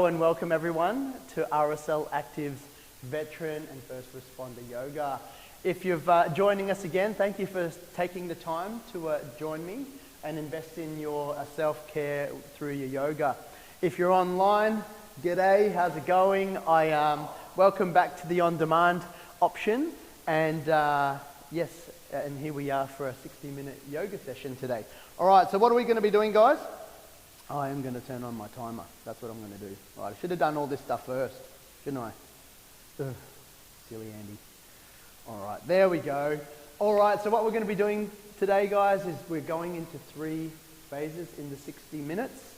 Hello and welcome everyone to RSL Active's Veteran and First Responder Yoga. If you're joining us again, thank you for taking the time to join me and invest in your self-care through your yoga. If you're online, g'day, how's it going? Welcome back to the on-demand option, and yes, and here we are for a 60-minute yoga session today. All right, so what are we going to be doing, guys? I am going to turn on my timer. That's what I'm going to do. Right, I should have done all this stuff first, shouldn't I? Ugh, silly Andy. All right, there we go. All right, so what we're going to be doing today, guys, is we're going into 3 phases in the 60 minutes.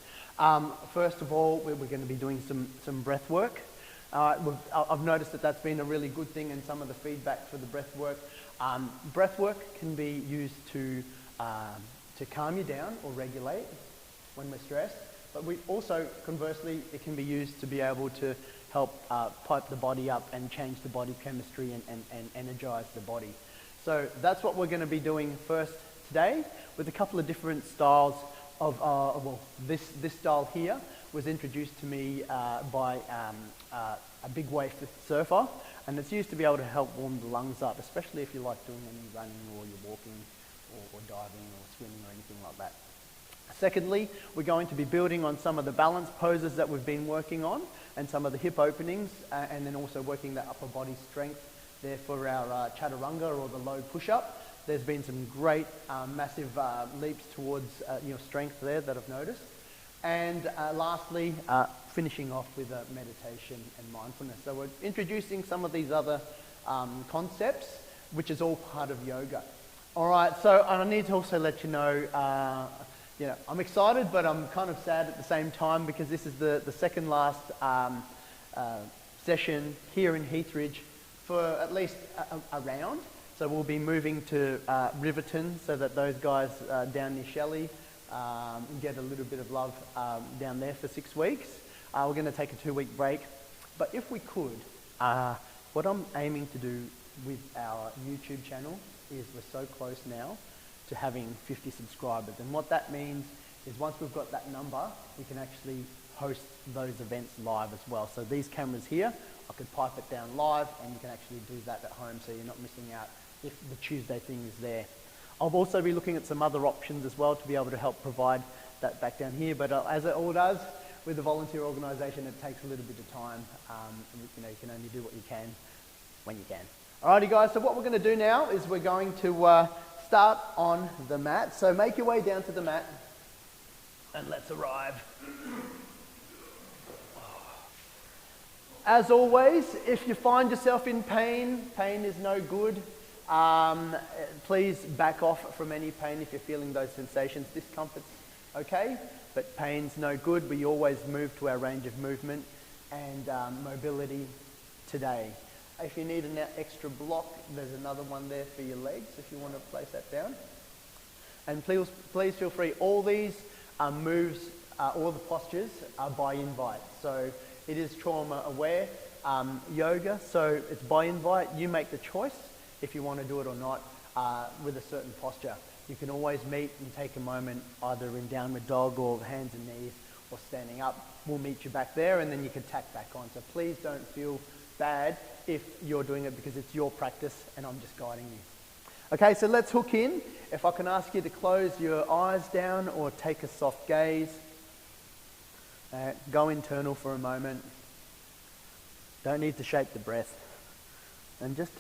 First of all, we're going to be doing some breath work. I've noticed that that's been a really good thing, and some of the feedback for the breath work. Breath work can be used to calm you down or regulate when we're stressed, but we also, conversely, it can be used to be able to help pipe the body up and change the body chemistry and energize the body. So that's what we're going to be doing first today, with a couple of different styles of, this style here was introduced to me by a big wave surfer, and it's used to be able to help warm the lungs up, especially if you like doing any running or you're walking or diving or swimming or anything like that. Secondly, we're going to be building on some of the balance poses that we've been working on and some of the hip openings, and then also working that upper body strength there for our chaturanga or the low push-up. There's been some great massive leaps towards strength there that I've noticed. And lastly, finishing off with meditation and mindfulness. So we're introducing some of these other concepts, which is all part of yoga. All right, so I need to also let you know, I'm excited, but I'm kind of sad at the same time, because this is the second last session here in Heathridge for at least a round. So we'll be moving to Riverton, so that those guys down near Shelley get a little bit of love down there for 6 weeks. We're going to take a 2-week break. But if we could, what I'm aiming to do with our YouTube channel is we're so close now to having 50 subscribers. And what that means is once we've got that number, we can actually host those events live as well. So these cameras here, I could pipe it down live, and you can actually do that at home, so you're not missing out if the Tuesday thing is there. I'll also be looking at some other options as well to be able to help provide that back down here. But as it all does with a volunteer organisation, it takes a little bit of time. You can only do what you can when you can. Alrighty, guys. So what we're going to do now is we're going to start on the mat. So make your way down to the mat, and let's arrive. As always, if you find yourself in pain is no good. Please back off from any pain if you're feeling those sensations. Discomfort's okay, but pain's no good. We always move to our range of movement and mobility today. If you need an extra block, there's another one there for your legs if you want to place that down. And please feel free. All these moves, all the postures are by invite. So it is trauma aware yoga, so it's by invite. You make the choice if you want to do it or not with a certain posture. You can always meet and take a moment either in downward dog or hands and knees or standing up. We'll meet you back there, and then you can tack back on. So please don't feel bad if you're doing it because it's your practice and I'm just guiding you. Okay, so let's hook in. If I can ask you to close your eyes down or take a soft gaze. Go internal for a moment. Don't need to shape the breath. And just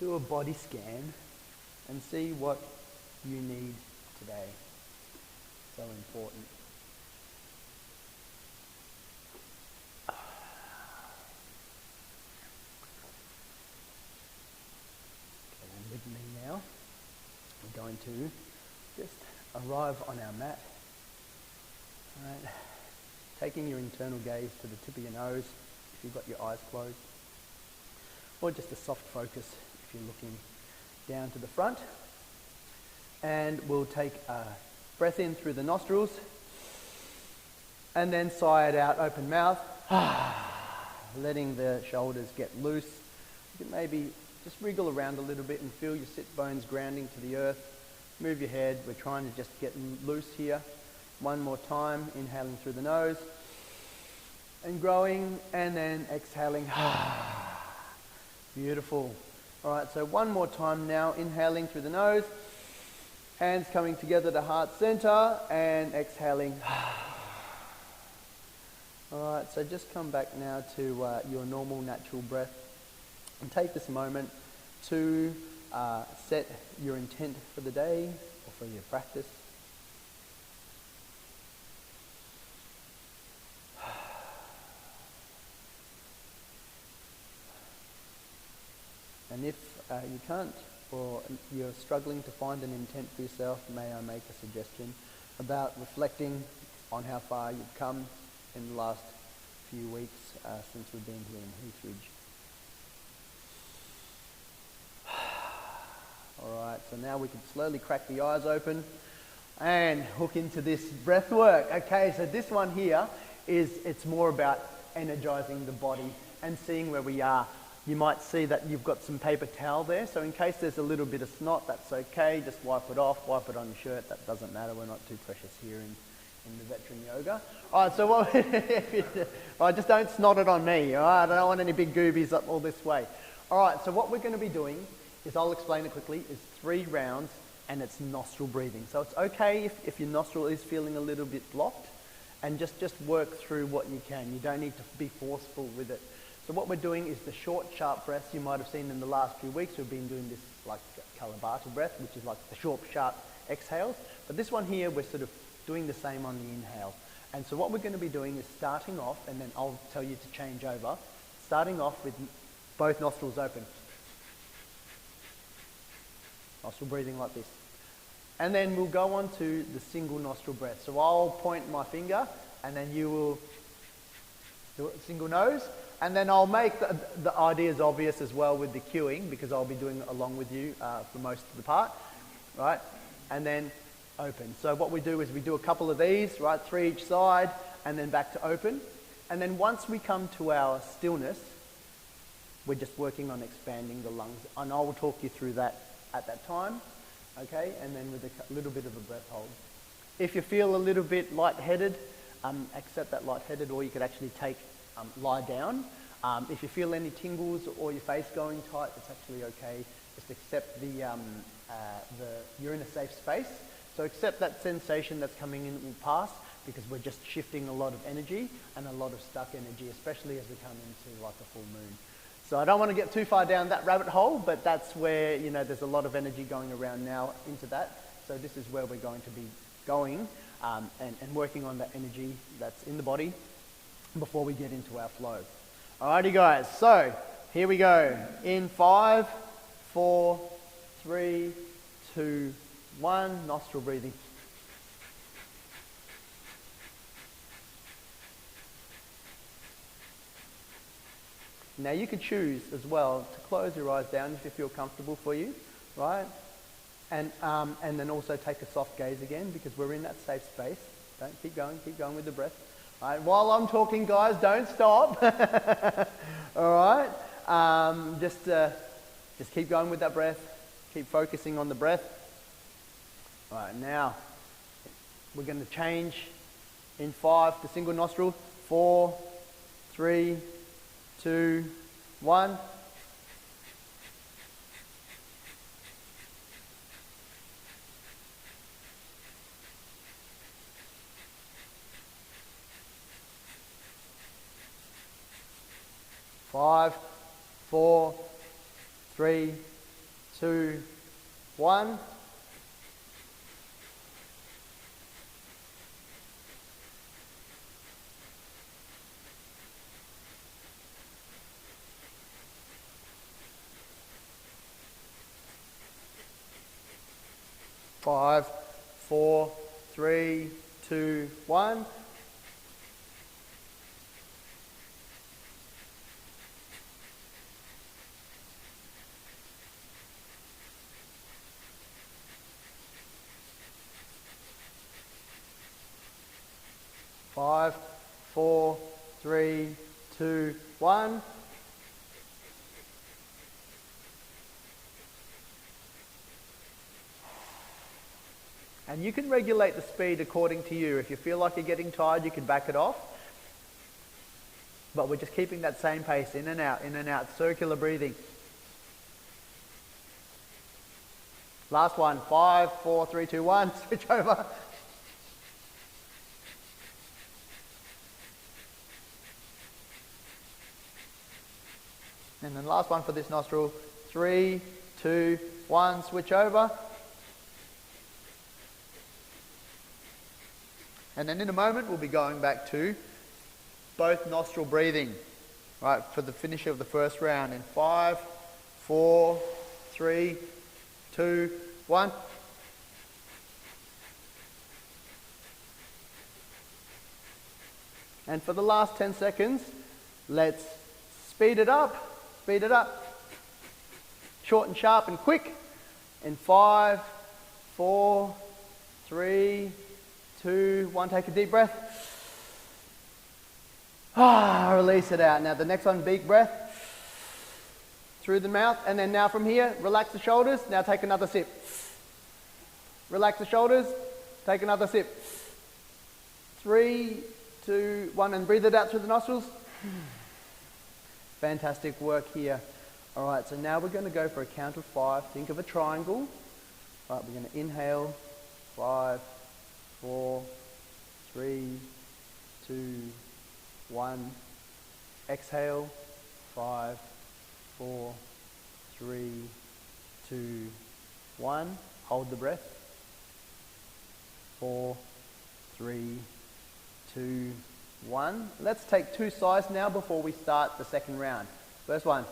do a body scan and see what you need today. So important. With me now, we're going to just arrive on our mat. All right. Taking your internal gaze to the tip of your nose if you've got your eyes closed, or just a soft focus if you're looking down to the front. And we'll take a breath in through the nostrils and then sigh it out, open mouth, letting the shoulders get loose. You can maybe just wriggle around a little bit and feel your sit bones grounding to the earth. Move your head. We're trying to just get loose here. One more time, inhaling through the nose and growing, and then exhaling. Beautiful. All right, so one more time now, inhaling through the nose, hands coming together to heart center, and exhaling. All right, so just come back now to your normal natural breath, and take this moment to set your intent for the day or for your practice. And if you can't, or you're struggling to find an intent for yourself, may I make a suggestion about reflecting on how far you've come in the last few weeks since we've been here in Heathridge. Alright, so now we can slowly crack the eyes open and hook into this breath work. Okay, so this one here it's more about energizing the body and seeing where we are. You might see that you've got some paper towel there, so in case there's a little bit of snot, that's okay, just wipe it off, wipe it on your shirt, that doesn't matter, we're not too precious here in the veteran yoga. Alright, so what, just don't snot it on me, alright, I don't want any big goobies up all this way. Alright, so what we're going to be doing is, I'll explain it quickly, is 3 rounds and it's nostril breathing. So it's okay if your nostril is feeling a little bit blocked, and just work through what you can. You don't need to be forceful with it. So what we're doing is the short, sharp breaths. You might have seen in the last few weeks we've been doing this like Kalabata breath, which is like the short, sharp exhales. But this one here, we're sort of doing the same on the inhale. And so what we're going to be doing is starting off, and then I'll tell you to change over, starting off with both nostrils open. Nostril breathing like this. And then we'll go on to the single nostril breath. So I'll point my finger, and then you will do it single nose. And then I'll make the ideas obvious as well with the cueing, because I'll be doing it along with you for most of the part, right? And then open. So what we do is we do a couple of these, right? 3 each side, and then back to open. And then once we come to our stillness, we're just working on expanding the lungs. And I will talk you through that at that time, okay? And then with a little bit of a breath hold. If you feel a little bit lightheaded, accept that lightheaded, or you could actually lie down. If you feel any tingles or your face going tight, it's actually okay. Just accept you're in a safe space. So accept that sensation that's coming in will pass, because we're just shifting a lot of energy and a lot of stuck energy, especially as we come into like a full moon. So I don't want to get too far down that rabbit hole, but that's where, there's a lot of energy going around now into that. So this is where we're going to be going and working on that energy that's in the body before we get into our flow. Alrighty guys, so here we go. In 5, 4, 3, 2, 1, nostril breathing. Now you could choose as well to close your eyes down if you feel comfortable for you, right? And then also take a soft gaze again, because we're in that safe space. Don't keep going with the breath. All right, while I'm talking, guys, don't stop. All right, just keep going with that breath. Keep focusing on the breath. All right, now we're going to change in 5 to single nostril. 4, 3, 2, 1. Five, 4, 3, 2, 1. Five, 4, 3, 2, 1. Five, 4, 3, 2, 1. And you can regulate the speed according to you. If you feel like you're getting tired, you can back it off. but we're just keeping that same pace, in and out, circular breathing. Last one, 5, 4, 3, 2, 1, switch over. And then last one for this nostril, 3, 2, 1, switch over. And then in a moment, we'll be going back to both nostril breathing, right, for the finish of the first round in 5, 4, 3, 2, 1. And for the last 10 seconds, let's speed it up. Speed it up. Short and sharp and quick. In 5, 4, 3, 2, 1. Take a deep breath. Release it out. Now the next one, big breath. Through the mouth. And then now from here, relax the shoulders. Now take another sip. Relax the shoulders. Take another sip. 3, 2, 1. And breathe it out through the nostrils. Fantastic work here. All right, so now we're going to go for a count of 5. Think of a triangle. All right, we're going to inhale. 5, 4, 3, 2, 1. Exhale. 5, 4, 3, 2, 1. Hold the breath. 4, 3, 2, 1. Let's take 2 sighs now before we start the second round. First one.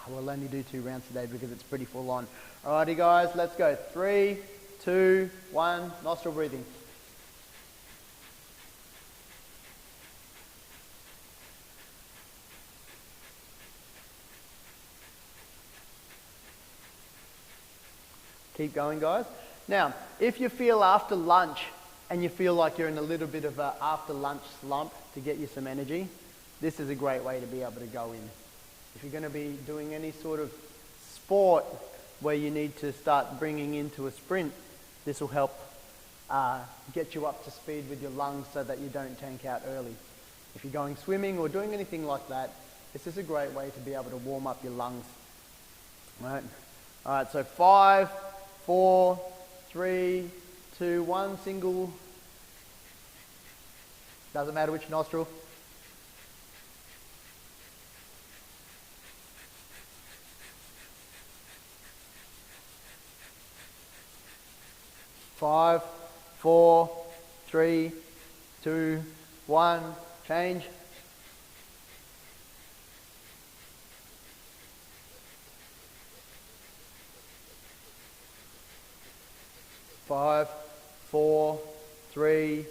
We'll only do 2 rounds today because it's pretty full on. Alrighty guys, let's go. 3, 2, 1. Nostril breathing. Keep going, guys. Now, if you feel after lunch and you feel like you're in a little bit of an after lunch slump to get you some energy, this is a great way to be able to go in. If you're going to be doing any sort of sport where you need to start bringing into a sprint, this will help get you up to speed with your lungs so that you don't tank out early. If you're going swimming or doing anything like that, this is a great way to be able to warm up your lungs. All right, so 5, 4, 3, 2, 1, single. Doesn't matter which nostril. 5, 4, 3, 2, 1. Change. 5, 4, 3,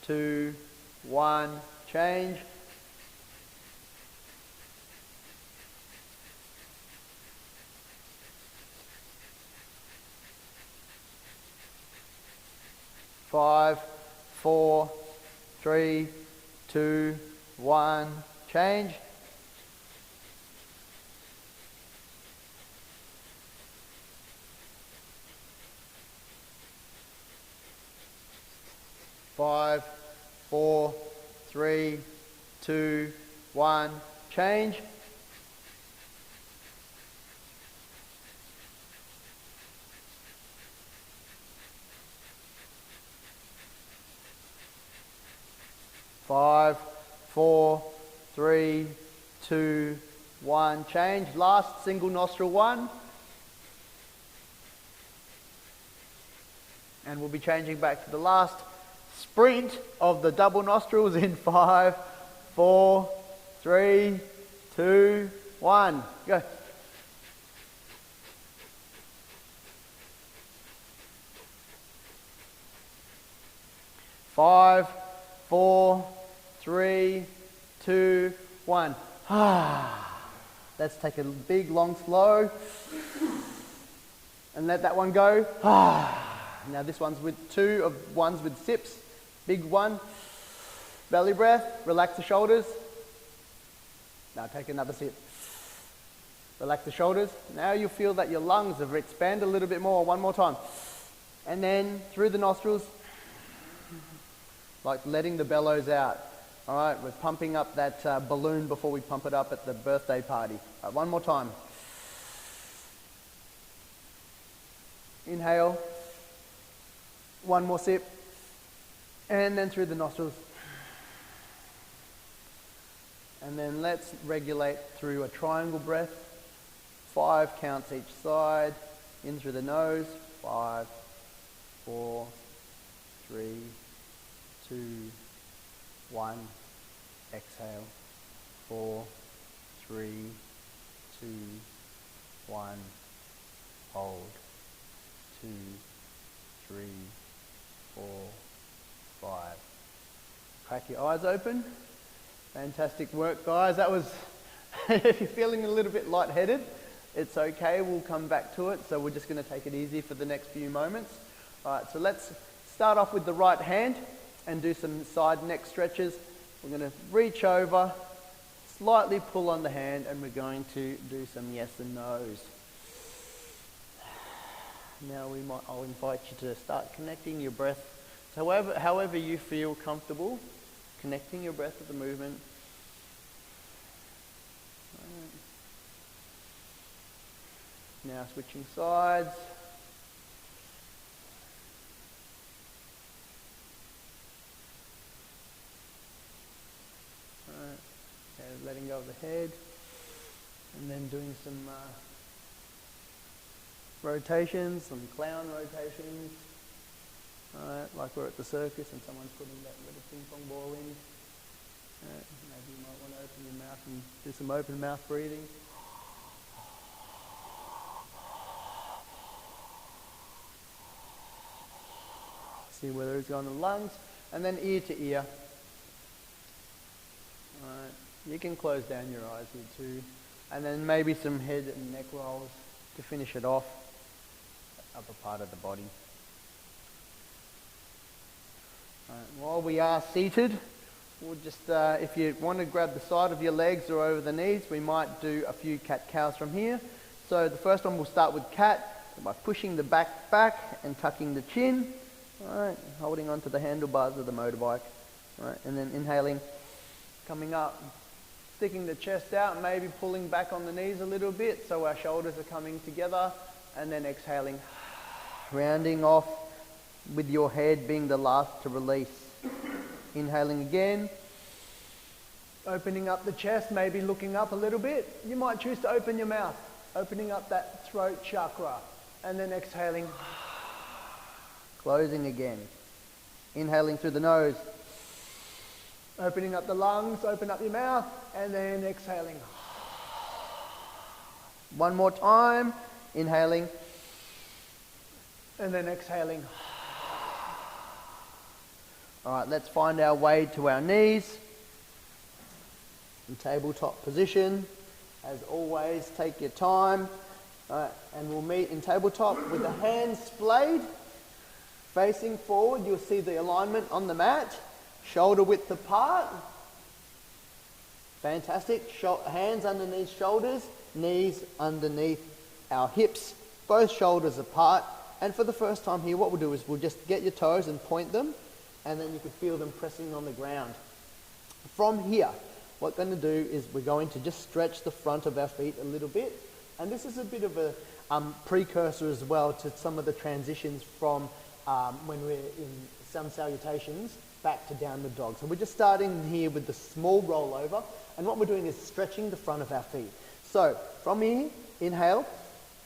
2, 1. Change. 5, 4, 3, 2, 1. Change. 5, 4, 3, 2, 1. Change. 5, 4, 3, 2, 1. Change. Last single nostril 1. And we'll be changing back to the last sprint of the double nostrils in 5, 4, 3, 2, 1. Go. Five, 4, 3, 2, 1. Let's take a big long slow and let that one go. Now this one's with one's with sips. Big one. Belly breath. Relax the shoulders. Now take another sip. Relax the shoulders. Now you feel that your lungs have expanded a little bit more. One more time. And then through the nostrils, like letting the bellows out. All right, we're pumping up that balloon before we pump it up at the birthday party. All right, one more time. Inhale. One more sip. And then through the nostrils. And then let's regulate through a triangle breath. 5 counts each side. In through the nose. 5, 4, 3, 2, 1. Exhale. 4, 3, 2, 1. Hold. 2, 3, 4, 5. Crack your eyes open. Fantastic work, guys. That was, if you're feeling a little bit lightheaded, it's okay. We'll come back to it. So we're just going to take it easy for the next few moments. All right, so let's start off with the right hand and do some side neck stretches. We're going to reach over, slightly pull on the hand, and we're going to do some yes and no's. Now I'll invite you to start connecting your breath. So however you feel comfortable, connecting your breath with the movement. Now switching sides. Alright, okay, letting go of the head. And then doing some rotations, some clown rotations. Alright, like we're at the circus and someone's putting that little ping pong ball in. Maybe you might want to open your mouth and do some open mouth breathing. See whether it's going to the lungs, and then ear to ear. Alright, you can close down your eyes here too. And then maybe some head and neck rolls to finish it off, the upper part of the body. While we are seated, we'll just, if you want to grab the side of your legs or over the knees, we might do a few cat-cows from here. So the first one, we'll start with cat by pushing the back and tucking the chin. Alright, holding onto the handlebars of the motorbike. Alright, and then inhaling, coming up, sticking the chest out, maybe pulling back on the knees a little bit so our shoulders are coming together, and then exhaling, rounding off with your head being the last to release. Inhaling again, opening up the chest, maybe looking up a little bit. You might choose to open your mouth, opening up that throat chakra, and then exhaling, closing again. Inhaling through the nose, opening up the lungs, open up your mouth, and then exhaling. One more time, inhaling, and then exhaling. All right, let's find our way to our knees. In tabletop position. As always, take your time. All right, and we'll meet in tabletop with the hands splayed. Facing forward, you'll see the alignment on the mat. Shoulder width apart. Fantastic. Hands underneath shoulders, knees underneath our hips. Both shoulders apart. And for the first time here, what we'll do is we'll just get your toes and point them, and then you can feel them pressing on the ground. From here, what we're going to do is we're going to just stretch the front of our feet a little bit. And this is a bit of a precursor as well to some of the transitions from when we're in some salutations back to downward dog. So we're just starting here with the small rollover, and what we're doing is stretching the front of our feet. So from here, inhale,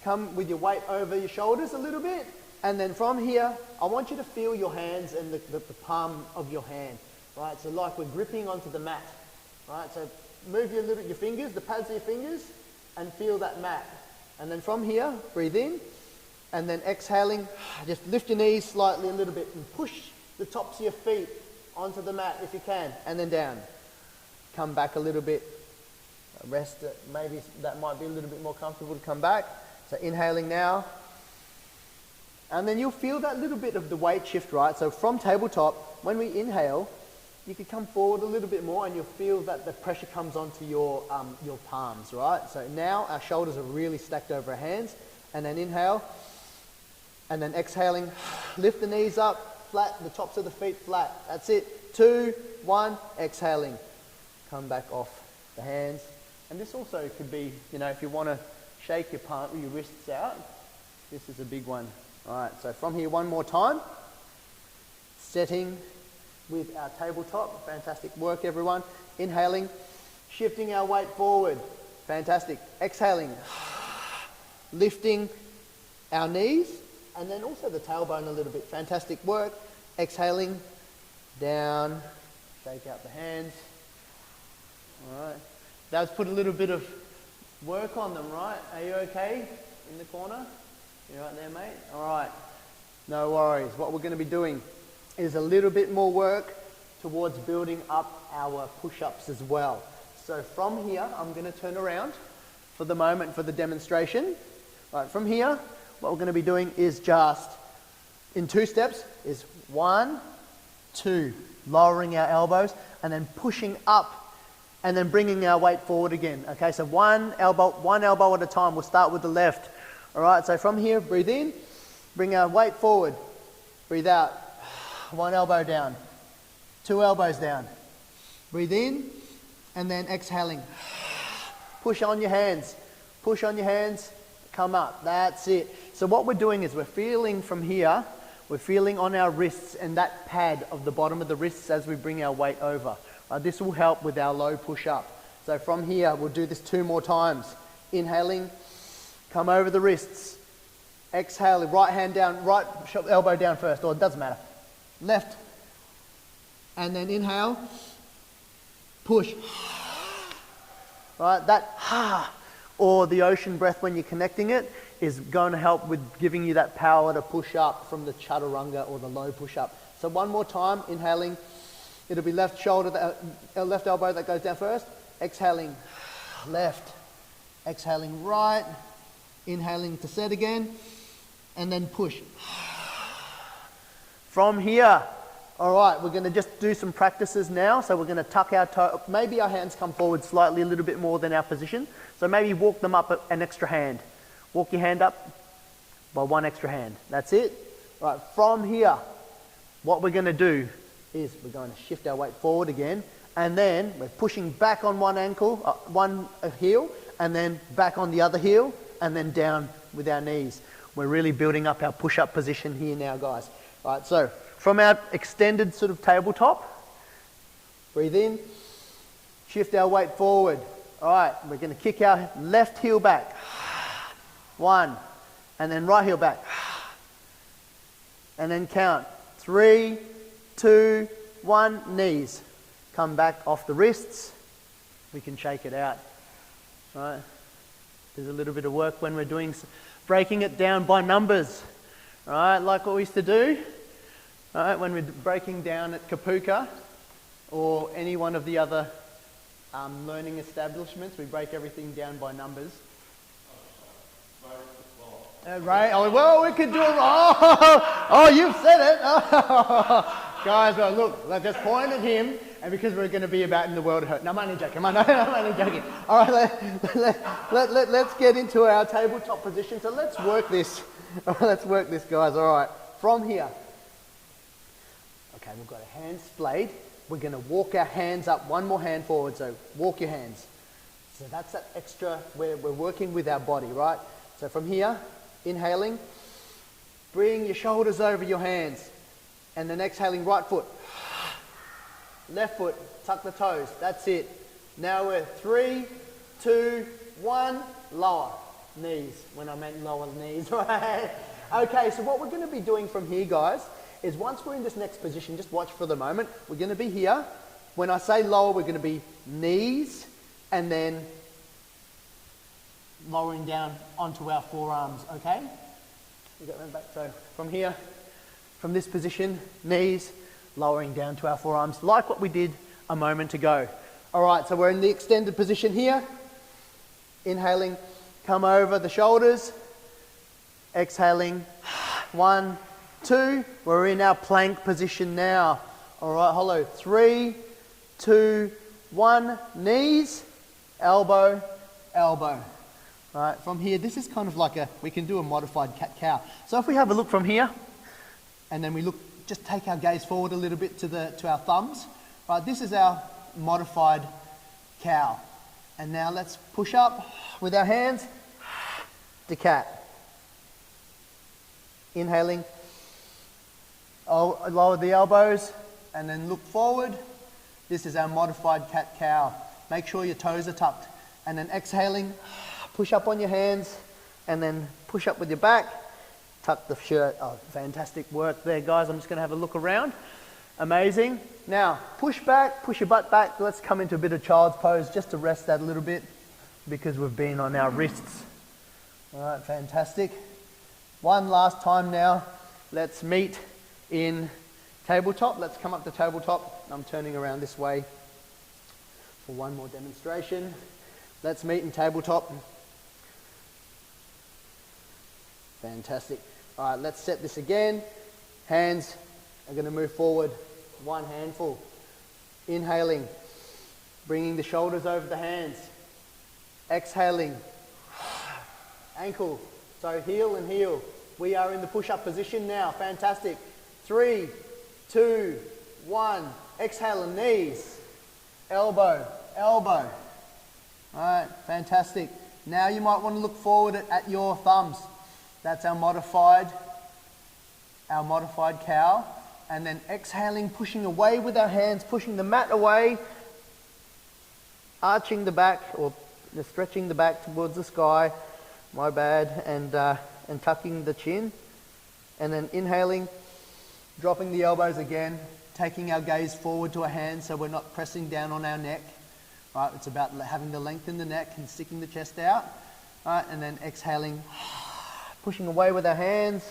come with your weight over your shoulders a little bit, and then from here, I want you to feel your hands and the palm of your hand, right? So like we're gripping onto the mat, right? So move your fingers, the pads of your fingers, and feel that mat. And then from here, breathe in, and then exhaling, just lift your knees slightly a little bit and push the tops of your feet onto the mat if you can, and then down. Come back a little bit, rest it. Maybe that might be a little bit more comfortable to come back. So inhaling now. And then you'll feel that little bit of the weight shift, right? So from tabletop, when we inhale, you can come forward a little bit more and you'll feel that the pressure comes onto your palms, right? So now our shoulders are really stacked over our hands. And then inhale. And then exhaling, lift the knees up, flat, the tops of the feet flat. That's it. 2, 1, exhaling. Come back off the hands. And this also could be, you know, if you want to shake your wrists out, this is a big one. All right, so from here one more time. Setting with our tabletop. Fantastic work, everyone. Inhaling, shifting our weight forward. Fantastic. Exhaling, lifting our knees, and then also the tailbone a little bit. Fantastic work. Exhaling, down, shake out the hands. All right. That's put a little bit of work on them, right? Are you okay in the corner? You right there, mate? All right. No worries. What we're going to be doing is a little bit more work towards building up our push-ups as well. So from here, I'm going to turn around for the moment for the demonstration. Right, from here, what we're going to be doing is just, in 2 steps, is 1, 2, lowering our elbows, and then pushing up, and then bringing our weight forward again. Okay, so one elbow at a time. We'll start with the left. All right, so from here, breathe in, bring our weight forward, breathe out, 1 elbow down, 2 elbows down, breathe in, and then exhaling. Push on your hands, come up, that's it. So what we're doing is we're feeling from here, we're feeling on our wrists and that pad of the bottom of the wrists as we bring our weight over. This will help with our low push-up. So from here, we'll do this 2 more times. Inhaling, come over the wrists. Exhaling, right hand down, right elbow down first, or it doesn't matter. Left. And then inhale, push. Right, that ha, or the ocean breath when you're connecting it, is going to help with giving you that power to push up from the chaturanga or the low push-up. So one more time, inhaling. It'll be left shoulder, left elbow that goes down first. Exhaling, left. Exhaling, right. Inhaling to set again. And then push. From here, all right, we're going to just do some practices now. So we're going to tuck our toe. Maybe our hands come forward slightly, a little bit more than our position. So maybe walk them up an extra hand. Walk your hand up by 1 extra hand. That's it. All right, from here, what we're going to do is we're going to shift our weight forward again, and then we're pushing back on one ankle, one heel, and then back on the other heel, and then down with our knees. We're really building up our push-up position here now, guys. All right, so from our extended sort of tabletop, breathe in, shift our weight forward. All right, we're going to kick our left heel back. 1, and then right heel back. And then count. 3, 2, 1, knees. Come back off the wrists. We can shake it out. Right? There's a little bit of work when we're doing, breaking it down by numbers. Right? Like what we used to do. Right? When we're breaking down at Kapuka or any one of the other learning establishments, we break everything down by numbers. Right? Oh, well, we could do it. Oh, you've said it. Guys, well, look, let's just point at him, and because we're going to be about in the world of hurt. No, I'm only joking. I'm only joking. All right, let's get into our tabletop position. So let's work this. Let's work this, guys. All right, from here. Okay, we've got a hand splayed. We're going to walk our hands up. 1 more hand forward. So walk your hands. So that's that extra where we're working with our body, right? So from here, inhaling, bring your shoulders over your hands. And then exhaling, right foot, left foot, tuck the toes. That's it. Now we're 3, 2, 1, lower knees. When I meant lower knees, right? Okay, so what we're going to be doing from here, guys, is once we're in this next position, just watch for the moment. We're going to be here. When I say lower, we're going to be knees and then lowering down onto our forearms, okay? You got them back. So from here, from this position, knees, lowering down to our forearms, like what we did a moment ago. All right, so we're in the extended position here. Inhaling, come over the shoulders. Exhaling, 1, 2. We're in our plank position now. All right, hollow. 3, 2, 1. Knees, elbow, elbow. All right, from here, this is kind of like we can do a modified cat-cow. So if we have a look from here, and then we look, just take our gaze forward a little bit to our thumbs. Right, this is our modified cow. And now let's push up with our hands to cat. Inhaling, lower the elbows, and then look forward. This is our modified cat-cow. Make sure your toes are tucked. And then exhaling, push up on your hands, and then push up with your back. Tuck the shirt. Oh, fantastic work there, guys. I'm just going to have a look around. Amazing. Now, push back, push your butt back. Let's come into a bit of child's pose just to rest that a little bit because we've been on our wrists. All right, fantastic. One last time now. Let's meet in tabletop. Let's come up to tabletop. I'm turning around this way for one more demonstration. Let's meet in tabletop. Fantastic. All right, let's set this again. Hands are going to move forward, one handful. Inhaling, bringing the shoulders over the hands. Exhaling, ankle, so heel and heel. We are in the push-up position now. Fantastic. 3, 2, 1. Exhale, knees, elbow, elbow. All right, fantastic. Now you might want to look forward at your thumbs. That's our modified cow. And then exhaling, pushing away with our hands, pushing the mat away, arching the back or stretching the back towards the sky. My bad. And tucking the chin. And then inhaling, dropping the elbows again, taking our gaze forward to our hands so we're not pressing down on our neck. Right, it's about having to lengthen the neck and sticking the chest out. Right, and then exhaling, pushing away with our hands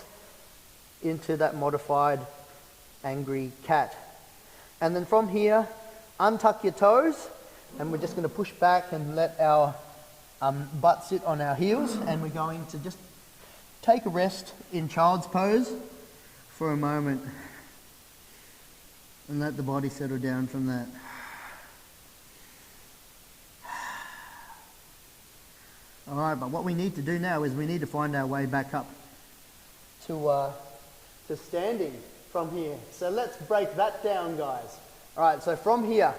into that modified angry cat. And then from here, untuck your toes, and we're just going to push back and let our butt sit on our heels, and we're going to just take a rest in child's pose for a moment and let the body settle down from that. All right, but what we need to do now is we need to find our way back up to standing from here. So let's break that down, guys. All right, so from here,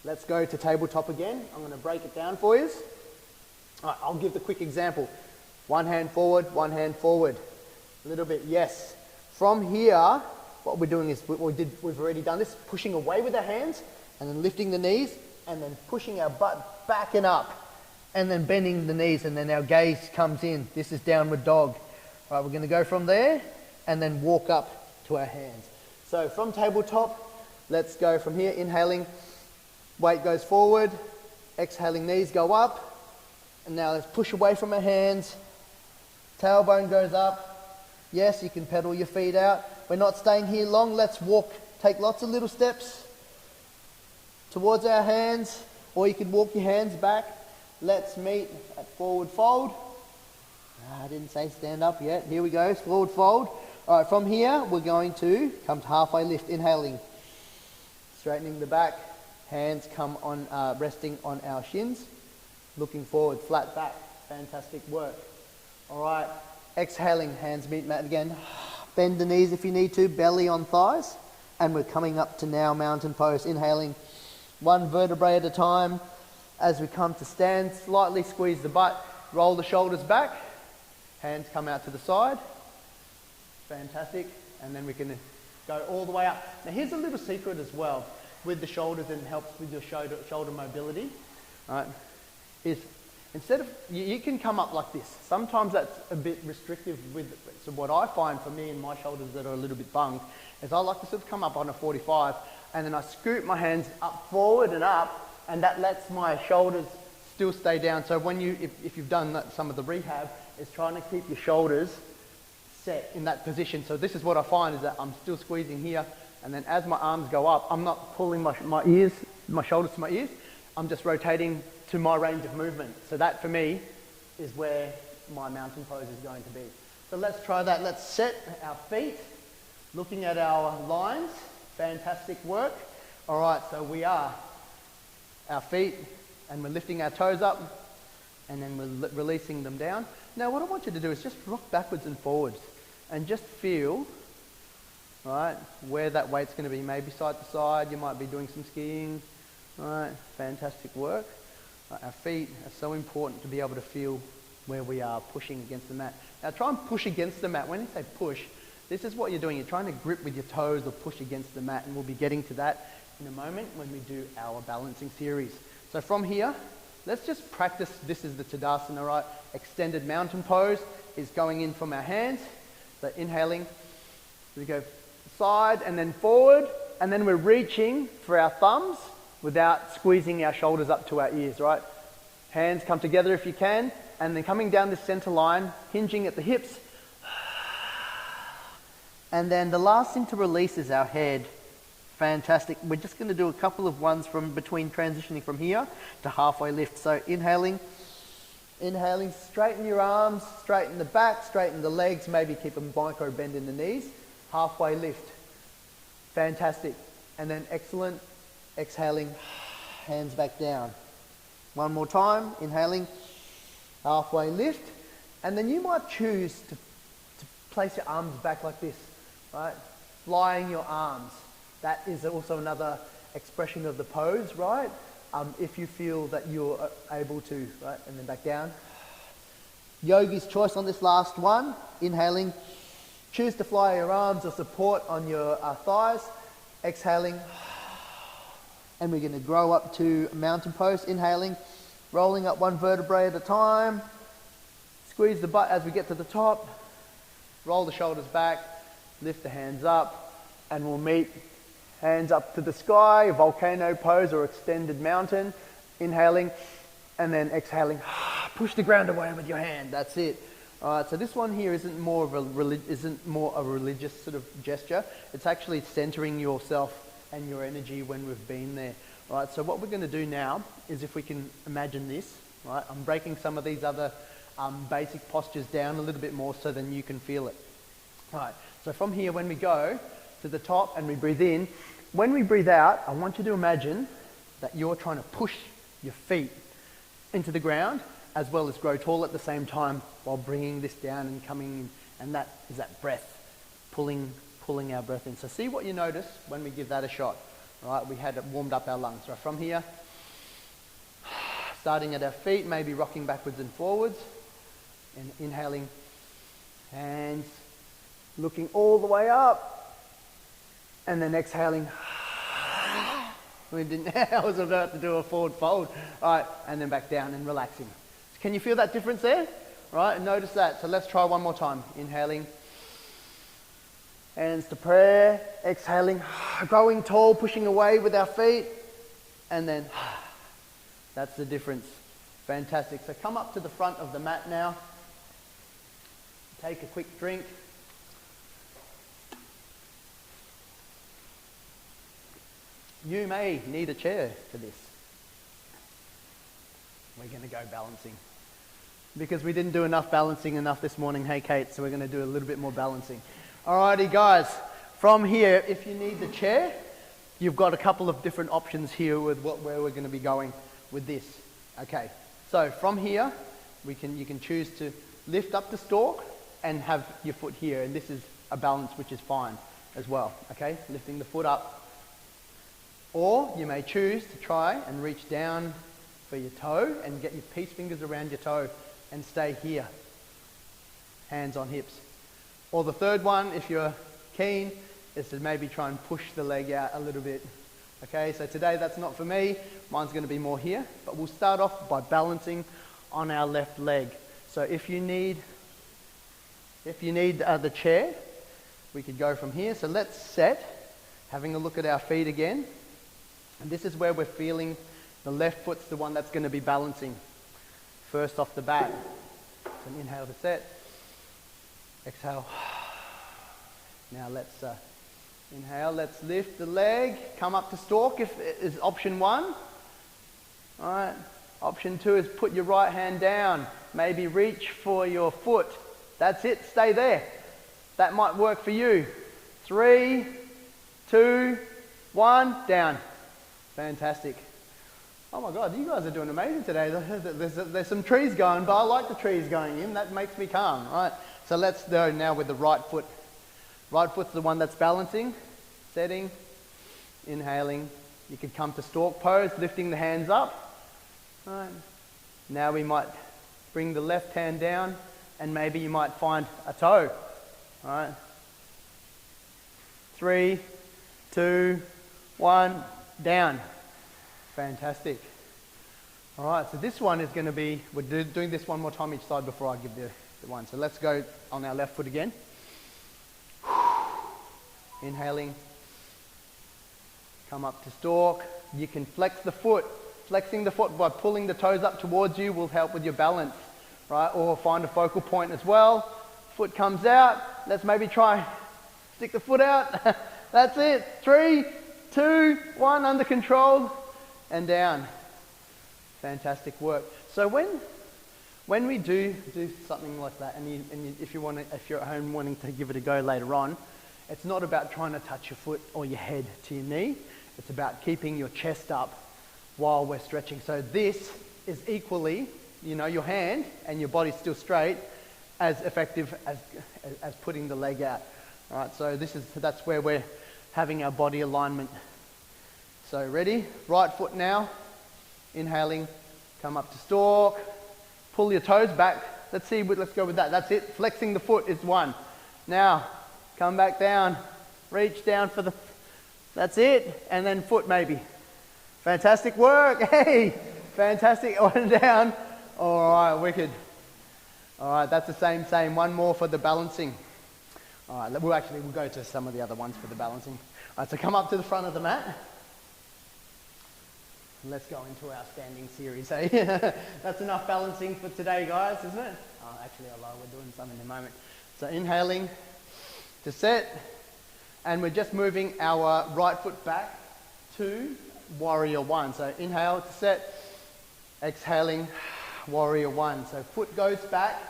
let's go to tabletop again. I'm going to break it down for you. All right, I'll give the quick example. One hand forward, one hand forward. A little bit, yes. From here, what we're doing is, we've already done this, pushing away with our hands, and then lifting the knees, and then pushing our butt back and up. And then bending the knees, and then our gaze comes in. This is downward dog. All right, we're going to go from there and then walk up to our hands. So from tabletop, let's go from here. Inhaling, weight goes forward. Exhaling, knees go up. And now let's push away from our hands. Tailbone goes up. Yes, you can pedal your feet out. We're not staying here long. Let's walk. Take lots of little steps towards our hands, or you can walk your hands back. Let's meet at forward fold. I didn't say stand up yet. Here we go, forward fold. All right, from here, we're going to come to halfway lift. Inhaling, straightening the back. Hands come on, resting on our shins. Looking forward, flat back. Fantastic work. All right, exhaling, hands meet mat again. Bend the knees if you need to, belly on thighs. And we're coming up to now mountain pose. Inhaling, one vertebrae at a time. As we come to stand, slightly squeeze the butt, roll the shoulders back, hands come out to the side. Fantastic. And then we can go all the way up. Now here's a little secret as well with the shoulders, and helps with your shoulder mobility. All right, is instead of, you can come up like this. Sometimes that's a bit restrictive so what I find for me and my shoulders that are a little bit bunged is I like to sort of come up on a 45, and then I scoot my hands up forward and up, and that lets my shoulders still stay down. So when if you've done some of the rehab, is trying to keep your shoulders set in that position. So this is what I find is that I'm still squeezing here, and then as my arms go up, I'm not pulling my shoulders to my ears. I'm just rotating to my range of movement. So that for me is where my mountain pose is going to be. So let's try that. Let's set our feet, looking at our lines. Fantastic work. All right, so we are our feet, and we're lifting our toes up. and then we're releasing them down. Now what I want you to do is just rock backwards and forwards and just feel, right, where that weight's going to be. Maybe side to side, you might be doing some skiing. Right, fantastic work. Right, our feet are so important to be able to feel where we are pushing against the mat. Now try and push against the mat. When you say push, this is what you're doing. You're trying to grip with your toes or push against the mat, and we'll be getting to that in a moment when we do our balancing series. So from here, let's just practice. This is the Tadasana, right? Extended mountain pose is going in from our hands. So inhaling, we go side and then forward, and then we're reaching for our thumbs without squeezing our shoulders up to our ears, right? Hands come together if you can, and then coming down this center line, hinging at the hips. And then the last thing to release is our head. Fantastic. We're just going to do a couple of ones from between transitioning from here to halfway lift. So inhaling, straighten your arms, straighten the back, straighten the legs, maybe keep a micro bend in the knees. Halfway lift. Fantastic. And then excellent. Exhaling, hands back down. One more time, inhaling, halfway lift. And then you might choose to place your arms back like this, right? Flying your arms. That is also another expression of the pose, right? If you feel that you're able to, right? And then back down. Yogi's choice on this last one. Inhaling, choose to fly your arms or support on your thighs. Exhaling, and we're going to grow up to mountain pose. Inhaling, rolling up one vertebrae at a time. Squeeze the butt as we get to the top. Roll the shoulders back. Lift the hands up. And we'll meet hands up to the sky, volcano pose or extended mountain. Inhaling, and then exhaling. Push the ground away with your hand. That's it. All right, so this one here isn't more a religious sort of gesture. It's actually centering yourself and your energy when we've been there. Right, so what we're going to do now is, if we can imagine this, right, I'm breaking some of these other basic postures down a little bit more so then you can feel it. Right, so from here, when we go to the top and we breathe in, when we breathe out, I want you to imagine that you're trying to push your feet into the ground as well as grow tall at the same time while bringing this down and coming in, and that is that breath, pulling our breath in. So see what you notice when we give that a shot. Right, we had it warmed up our lungs. Right, from here, starting at our feet, maybe rocking backwards and forwards, and inhaling, hands looking all the way up, and then exhaling. I was about to do a forward fold. All right, and then back down and relaxing. Can you feel that difference there? Right, notice that. So let's try one more time. Inhaling. Hands to prayer, exhaling, growing tall, pushing away with our feet, and then that's the difference. Fantastic. So come up to the front of the mat now. Take a quick drink. You may need a chair for this. We're going to go balancing. Because we didn't do enough balancing this morning, hey Kate, so we're going to do a little bit more balancing. Alrighty guys, from here, if you need the chair, you've got a couple of different options here with where we're going to be going with this. Okay, so from here, you can choose to lift up the stalk and have your foot here, and this is a balance which is fine as well, okay? Lifting the foot up. Or you may choose to try and reach down for your toe and get your peace fingers around your toe and stay here, hands on hips. Or the third one, if you're keen, is to maybe try and push the leg out a little bit. Okay, so today that's not for me. Mine's going to be more here. But we'll start off by balancing on our left leg. So if you need the chair, we could go from here. So let's set, having a look at our feet again. And this is where we're feeling the left foot's the one that's going to be balancing first off the bat. So inhale to set. Exhale. Now let's inhale. Let's lift the leg. Come up to stalk is option one. All right. Option two is put your right hand down. Maybe reach for your foot. That's it. Stay there. That might work for you. 3, 2, 1, down. Fantastic. Oh my God, you guys are doing amazing today. There's some trees going, but I like the trees going in. That makes me calm, right? So let's go now with the right foot. Right foot's the one that's balancing, setting, inhaling. You could come to stork pose, lifting the hands up. Right. Now we might bring the left hand down, and maybe you might find a toe. All right. 3, 2, 1, down. Fantastic. All right, so this one is going to be, we're doing this one more time each side before I give the one. So let's go on our left foot again. Inhaling. Come up to stork. You can flex the foot. Flexing the foot by pulling the toes up towards you will help with your balance, right? Or find a focal point as well. Foot comes out. Let's maybe try stick the foot out. That's it. 3, 2, 1, under control. And down. Fantastic work. So when we do something like that, and if you're at home wanting to give it a go later on, it's not about trying to touch your foot or your head to your knee. It's about keeping your chest up while we're stretching. So this is equally, your hand and your body's still straight, as effective as putting the leg out. All right. So that's where we're having our body alignment. So ready? Right foot now. Inhaling. Come up to stork. Pull your toes back. Let's go with that. That's it. Flexing the foot is 1. Now, come back down. Reach down for that's it. And then foot maybe. Fantastic work. Hey, fantastic. On down. All right, wicked. All right, that's the same. One more for the balancing. All right, we'll go to some of the other ones for the balancing. All right, so come up to the front of the mat. Let's go into our standing series. Hey? That's enough balancing for today, guys, isn't it? Oh, actually, we're doing some in a moment. So inhaling to set, and we're just moving our right foot back to warrior 1. So inhale to set, exhaling, warrior 1. So foot goes back.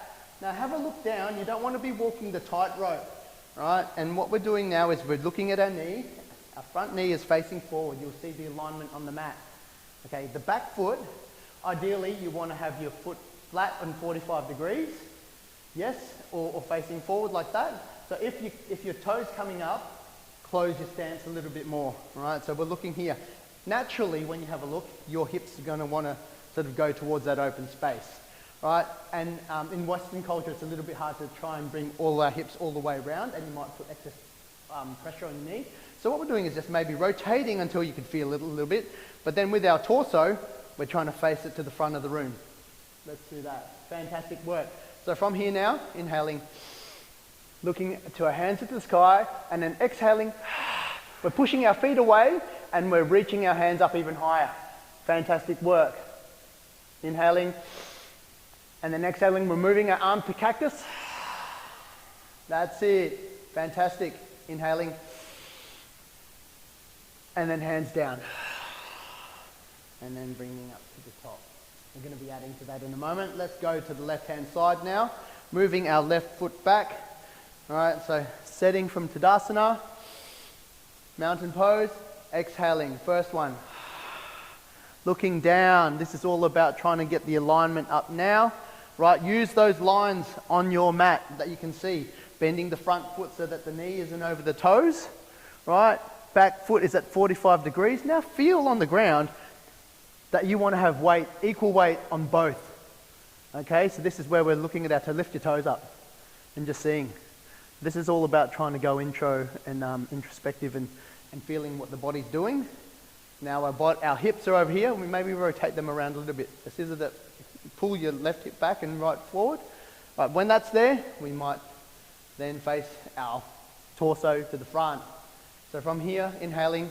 Now have a look down. You don't want to be walking the tightrope, right? And what we're doing now is we're looking at our knee. Our front knee is facing forward. You'll see the alignment on the mat. Okay, the back foot, ideally you want to have your foot flat on 45 degrees, yes, or facing forward like that. So if your toes coming up, close your stance a little bit more, right? So we're looking here. Naturally, when you have a look, your hips are going to want to sort of go towards that open space, right? And in Western culture, it's a little bit hard to try and bring all our hips all the way around, and you might put excess pressure on your knee. So what we're doing is just maybe rotating until you can feel it a little bit. But then with our torso, we're trying to face it to the front of the room. Let's do that. Fantastic work. So from here now, inhaling, looking to our hands at the sky, and then exhaling. We're pushing our feet away, and we're reaching our hands up even higher. Fantastic work. Inhaling, and then exhaling, we're moving our arm to cactus. That's it. Fantastic. Inhaling, and then hands down. And then bringing up to the top. We're going to be adding to that in a moment. Let's go to the left-hand side now. Moving our left foot back. All right, so setting from Tadasana. Mountain pose. Exhaling. First one. Looking down. This is all about trying to get the alignment up now. Right, use those lines on your mat that you can see. Bending the front foot so that the knee isn't over the toes. Right, back foot is at 45 degrees. Now feel on the ground that you want to have weight, equal weight on both. Okay, so this is where we're looking at to lift your toes up and just seeing. This is all about trying to go intro and introspective and feeling what the body's doing. Now our hips are over here. We maybe rotate them around a little bit. This is that pull your left hip back and right forward. Right, when that's there, we might then face our torso to the front. So from here, inhaling,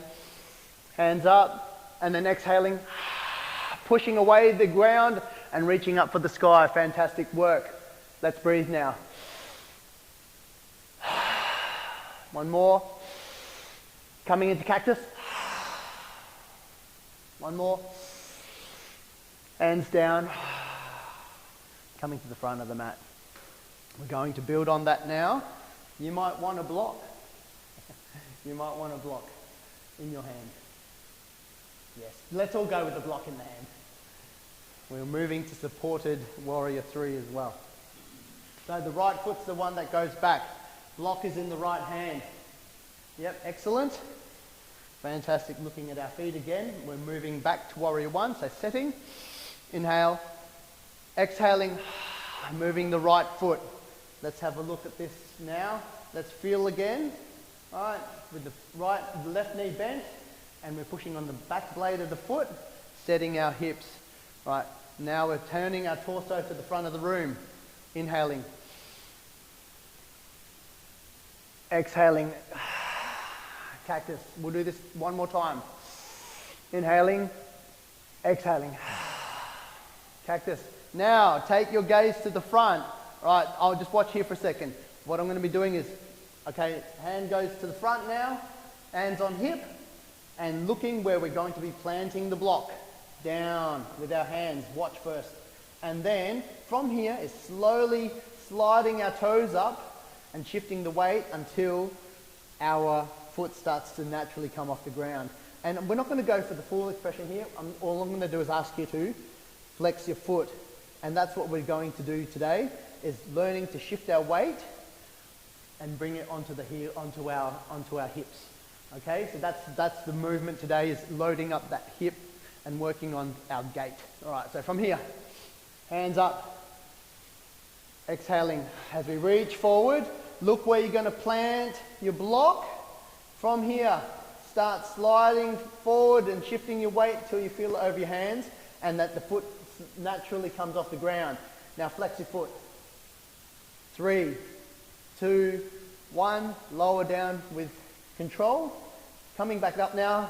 hands up, and then exhaling, pushing away the ground and reaching up for the sky. Fantastic work. Let's breathe now. One more. Coming into cactus. One more. Hands down. Coming to the front of the mat. We're going to build on that now. You might want a block. You might want a block in your hand. Yes. Let's all go with the block in the hand. We're moving to supported warrior 3 as well. So the right foot's the one that goes back. Block is in the right hand. Yep, excellent. Fantastic. Looking at our feet again. We're moving back to warrior 1. So setting, inhale, exhaling, moving the right foot. Let's have a look at this now. Let's feel again. All right, with the left knee bent, and we're pushing on the back blade of the foot, setting our hips. Right, now we're turning our torso to the front of the room. Inhaling. Exhaling. Cactus. We'll do this one more time. Inhaling. Exhaling. Cactus. Now, take your gaze to the front. Right, I'll just watch here for a second. What I'm going to be doing is, okay, hand goes to the front now, hands on hip, and looking where we're going to be planting the block. Down with our hands, watch first. And then, from here, is slowly sliding our toes up and shifting the weight until our foot starts to naturally come off the ground. And we're not going to go for the full expression here. All I'm going to do is ask you to flex your foot. And that's what we're going to do today, is learning to shift our weight and bring it onto the heel, onto our hips. Okay, so that's the movement today, is loading up that hip and working on our gait. All right, so from here, hands up, exhaling. As we reach forward, look where you're going to plant your block. From here, start sliding forward and shifting your weight till you feel it over your hands and that the foot naturally comes off the ground. Now flex your foot. 3, 2, 1. Lower down with control. Coming back up now.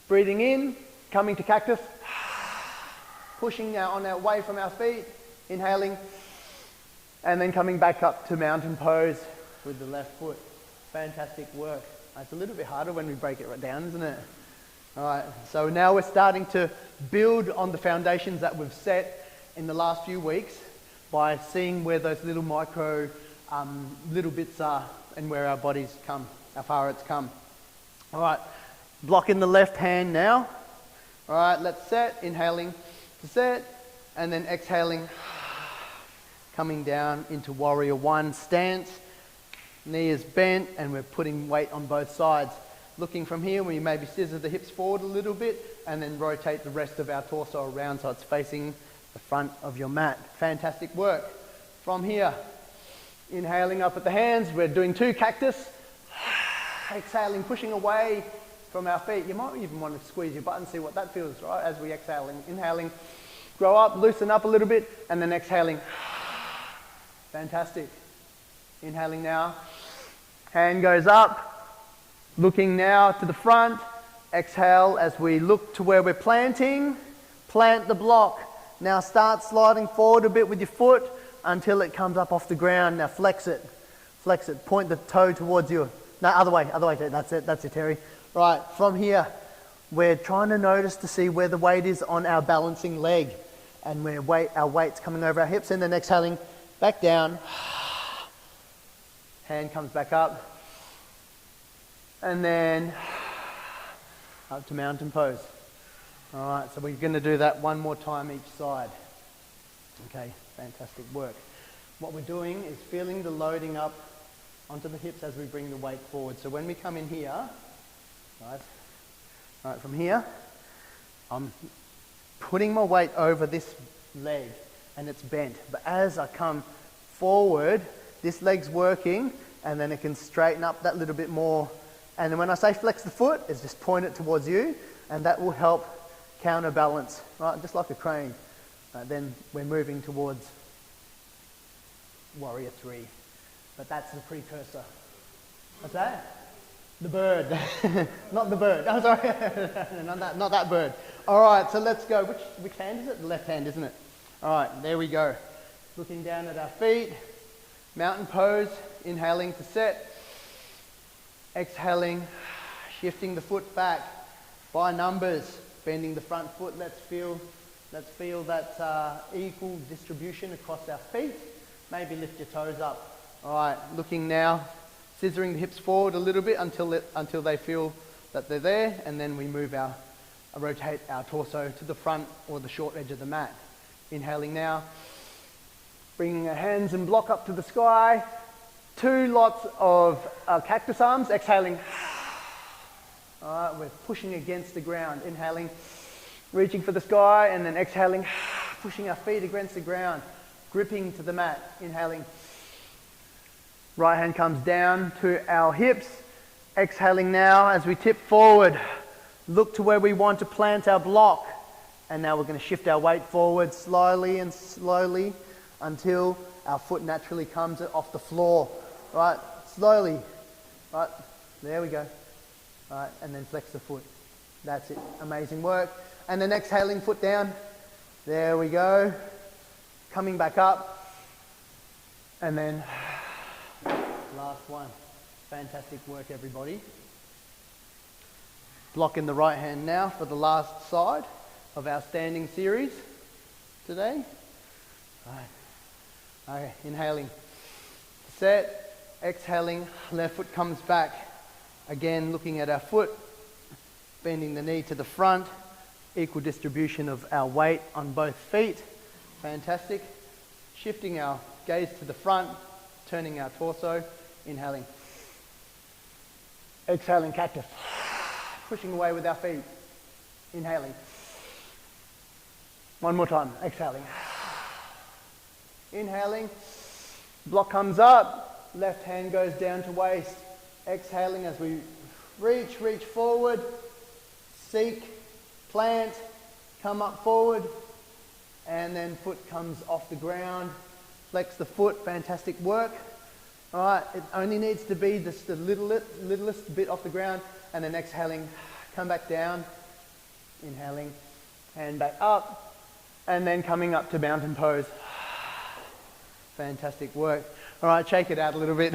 Breathing in. Coming to cactus. Pushing on our way from our feet. Inhaling. And then coming back up to mountain pose with the left foot. Fantastic work. It's a little bit harder when we break it right down, isn't it? All right, so now we're starting to build on the foundations that we've set in the last few weeks by seeing where those little micro little bits are and where our bodies come, how far it's come. All right, block in the left hand now. All right, let's set, inhaling to set, and then exhaling, coming down into warrior 1 stance. Knee is bent and we're putting weight on both sides. Looking from here, we maybe scissor the hips forward a little bit and then rotate the rest of our torso around so it's facing the front of your mat. Fantastic work. From here, inhaling up at the hands, we're doing 2 cactus. Exhaling, pushing away from our feet. You might even want to squeeze your butt and see what that feels, right? As we exhale, inhaling, grow up, loosen up a little bit, and then exhaling. Fantastic. Inhaling now. Hand goes up. Looking now to the front. Exhale as we look to where we're planting. Plant the block. Now start sliding forward a bit with your foot until it comes up off the ground. Now flex it. Flex it. Point the toe towards you. No, other way. That's it. That's it, Terry. Right, from here, we're trying to notice to see where the weight is on our balancing leg. And where our weight's coming over our hips. And then exhaling back down. Hand comes back up. And then up to mountain pose. All right, so we're going to do that one more time each side. Okay, fantastic work. What we're doing is feeling the loading up onto the hips as we bring the weight forward. So when we come in here, right, from here, I'm putting my weight over this leg and it's bent. But as I come forward, this leg's working and then it can straighten up that little bit more. And then when I say flex the foot, it's just point it towards you and that will help counterbalance, right? Just like a crane. Then we're moving towards warrior 3. But that's the precursor. What's that? The bird. Not the bird. Oh, sorry. not that bird. All right, so let's go. Which hand is it? The left hand, isn't it? All right, there we go. Looking down at our feet. Mountain pose. Inhaling to set. Exhaling. Shifting the foot back by numbers. Bending the front foot. Let's feel that equal distribution across our feet. Maybe lift your toes up. All right, looking now. Scissoring the hips forward a little bit until they feel that they're there, and then we move our rotate our torso to the front or the short edge of the mat. Inhaling now, bringing our hands and block up to the sky. 2 lots of cactus arms, exhaling. All right, we're pushing against the ground. Inhaling, reaching for the sky, and then exhaling, pushing our feet against the ground, gripping to the mat. Inhaling. Right hand comes down to our hips. Exhaling now as we tip forward. Look to where we want to plant our block. And now we're going to shift our weight forward slowly and slowly until our foot naturally comes off the floor. Right, slowly. Right, there we go. Right, and then flex the foot. That's it. Amazing work. And then exhaling, foot down. There we go. Coming back up. And then last one. Fantastic work, everybody. Block in the right hand now for the last side of our standing series today. Right. Okay, inhaling. Set. Exhaling. Left foot comes back. Again, looking at our foot. Bending the knee to the front. Equal distribution of our weight on both feet. Fantastic. Shifting our gaze to the front. Turning our torso. Inhaling. Exhaling, cactus. Pushing away with our feet. Inhaling. One more time. Exhaling. Inhaling. Block comes up. Left hand goes down to waist. Exhaling as we reach forward. Seek. Plant. Come up forward. And then foot comes off the ground. Flex the foot. Fantastic work. All right, it only needs to be just the littlest bit off the ground, and then exhaling, come back down, inhaling, hand back up, and then coming up to mountain pose. Fantastic work. All right, shake it out a little bit.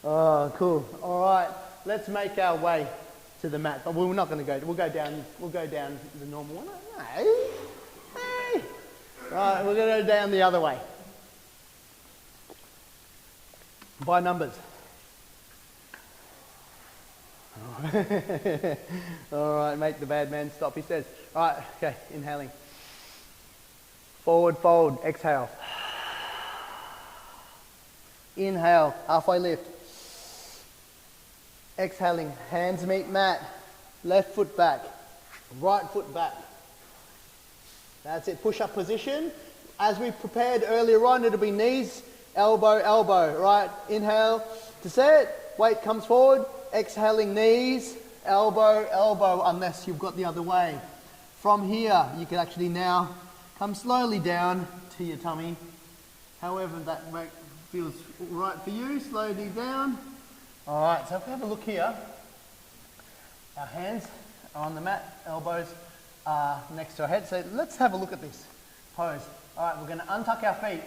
Oh, cool. All right, let's make our way to the mat, but we're not going to go. We'll go down the normal one. Hey. Right, we're going to go down the other way. By numbers. All right, make the bad man stop, he says. All right, okay, inhaling. Forward fold, exhale. Inhale, halfway lift. Exhaling, hands meet mat. Left foot back, right foot back. That's it, push up position. As we prepared earlier on, it'll be knees, elbow, elbow, right? Inhale to set, weight comes forward, exhaling knees, elbow, elbow, unless you've got the other way. From here, you can actually now come slowly down to your tummy. However that feels right for you, slowly down. All right, so if we have a look here, our hands are on the mat, elbows are next to our head. So let's have a look at this pose. All right, we're going to untuck our feet.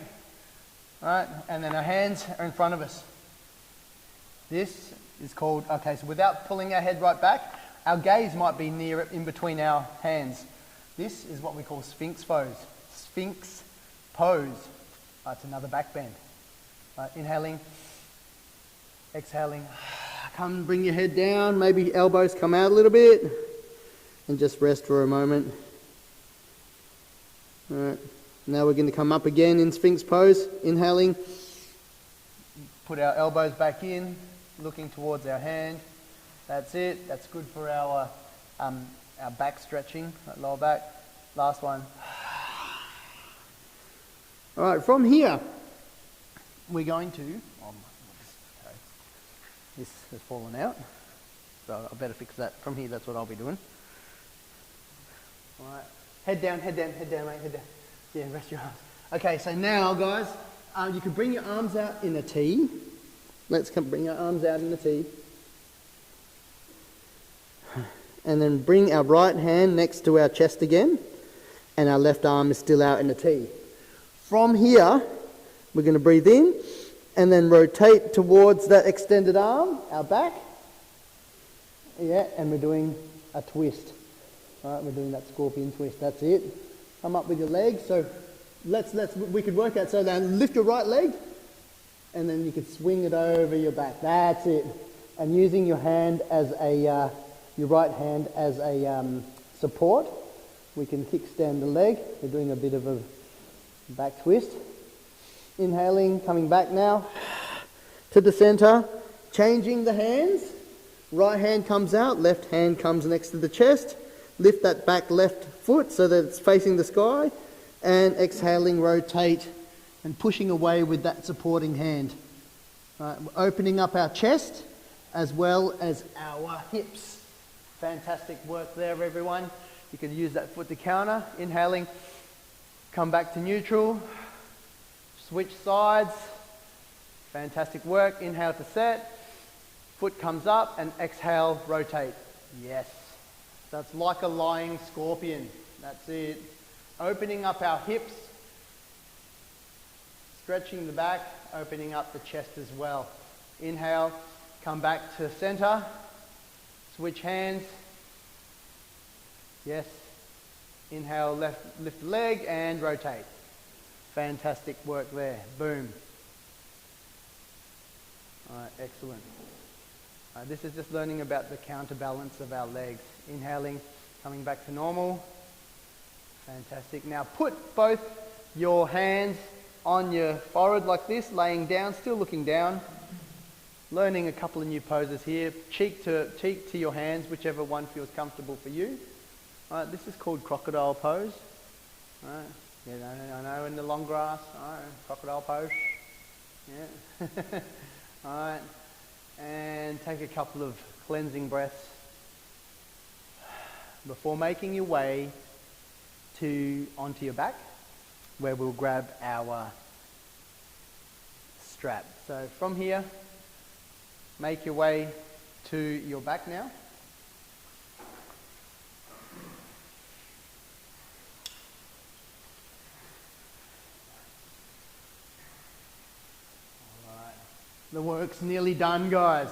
All right, and then our hands are in front of us. This is called, okay, so without pulling our head right back, our gaze might be near it, in between our hands. This is what we call Sphinx pose. Sphinx pose. That's another back bend. Inhaling, exhaling. Come, bring your head down. Maybe elbows come out a little bit, and just rest for a moment. All right. Now we're going to come up again in Sphinx pose. Inhaling. Put our elbows back in, looking towards our hand. That's it. That's good for our back stretching, lower back. Last one. All right, from here, we're going to... This has fallen out, so I better fix that. From here, that's what I'll be doing. All right, head down, mate, head down. Yeah, rest your arms. Okay, so now, guys, you can bring your arms out in a T. Let's bring our arms out in a T. And then bring our right hand next to our chest again, and our left arm is still out in a T. From here, we're going to breathe in, and then rotate towards that extended arm, our back. Yeah, and we're doing a twist. All right, we're doing that scorpion twist. That's it. Come up with your legs. So we could work out. So then lift your right leg, and then you could swing it over your back. That's it. And using your hand as your right hand as a support. We can kickstand the leg. We're doing a bit of a back twist. Inhaling, coming back now to the center, changing the hands. Right hand comes out, left hand comes next to the chest. Lift that back left foot so that it's facing the sky, and exhaling, rotate and pushing away with that supporting hand. Right, we're opening up our chest as well as our hips. Fantastic work there, everyone. You can use that foot to counter. Inhaling, come back to neutral, switch sides. Fantastic work. Inhale to set, foot comes up, and exhale, rotate. Yes. That's like a lying scorpion. That's it. Opening up our hips, stretching the back, opening up the chest as well. Inhale, come back to center, switch hands. Yes. Inhale, lift the leg and rotate. Fantastic work there. Boom. All right, excellent. This is just learning about the counterbalance of our legs. Inhaling, coming back to normal. Fantastic. Now put both your hands on your forehead like this, laying down, still looking down. Learning a couple of new poses here. Cheek to your hands, whichever one feels comfortable for you. All right, this is called crocodile pose. All right. Yeah, I know in the long grass. All right, crocodile pose. Yeah. All right. And take a couple of cleansing breaths before making your way onto your back, where we'll grab our strap. So from here, make your way to your back now. All right. The work's nearly done, guys.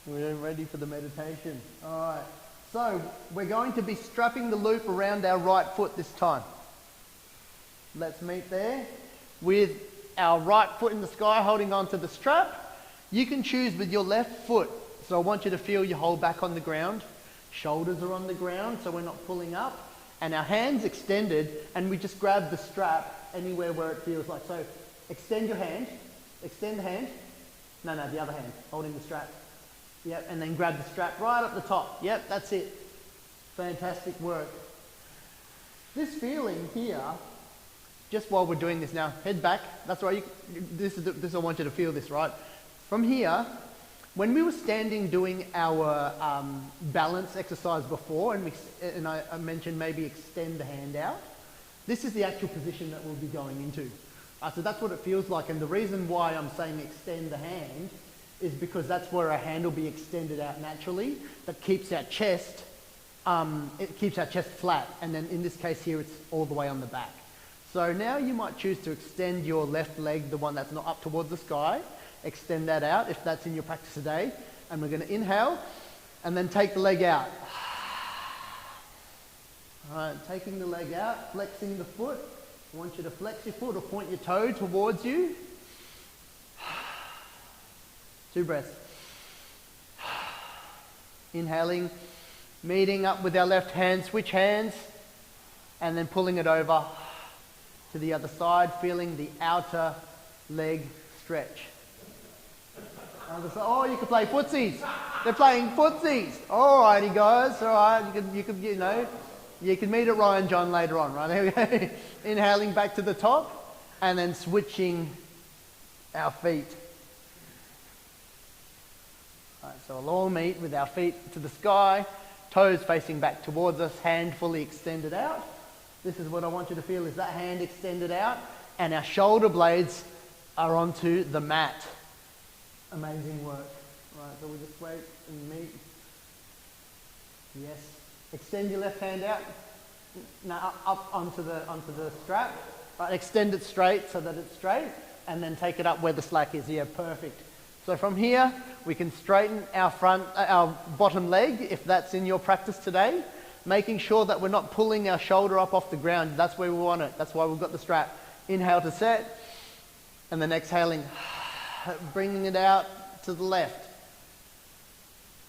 We're ready for the meditation. All right. So we're going to be strapping the loop around our right foot this time. Let's meet there with our right foot in the sky holding onto the strap. You can choose with your left foot. So I want you to feel your whole back on the ground. Shoulders are on the ground so we're not pulling up. And our hands extended, and we just grab the strap anywhere where it feels like. So extend your hand. Extend the hand. No, the other hand holding the strap. Yep, and then grab the strap right up the top. Yep, that's it. Fantastic work. This feeling here, just while we're doing this now, head back. That's right. This I want you to feel this, right? From here, when we were standing doing our balance exercise before, and I mentioned maybe extend the hand out, this is the actual position that we'll be going into. So that's what it feels like, and the reason why I'm saying extend the hand is because that's where our hand will be extended out naturally. That keeps our chest, it keeps our chest flat, and then in this case here it's all the way on the back. So now you might choose to extend your left leg, the one that's not up towards the sky. Extend that out if that's in your practice today. And we're going to inhale and then take the leg out. All right, taking the leg out, flexing the foot. I want you to flex your foot or point your toe towards you. 2 breaths. Inhaling, meeting up with our left hand, switch hands, and then pulling it over to the other side, feeling the outer leg stretch. Oh, you can play footsies. They're playing footsies. Alrighty, guys. All right, you can meet at Ryan John later on, right? There we go. Inhaling back to the top, and then switching our feet. All right, so we'll all meet with our feet to the sky, toes facing back towards us, hand fully extended out. This is what I want you to feel, is that hand extended out, and our shoulder blades are onto the mat. Amazing work. Right, so we just wait and meet. Yes. Extend your left hand out. Now up onto the strap. Right, extend it straight so that it's straight, and then take it up where the slack is. Yeah, perfect. So from here, we can straighten our bottom leg, if that's in your practice today, making sure that we're not pulling our shoulder up off the ground. That's where we want it. That's why we've got the strap. Inhale to set, and then exhaling, bringing it out to the left.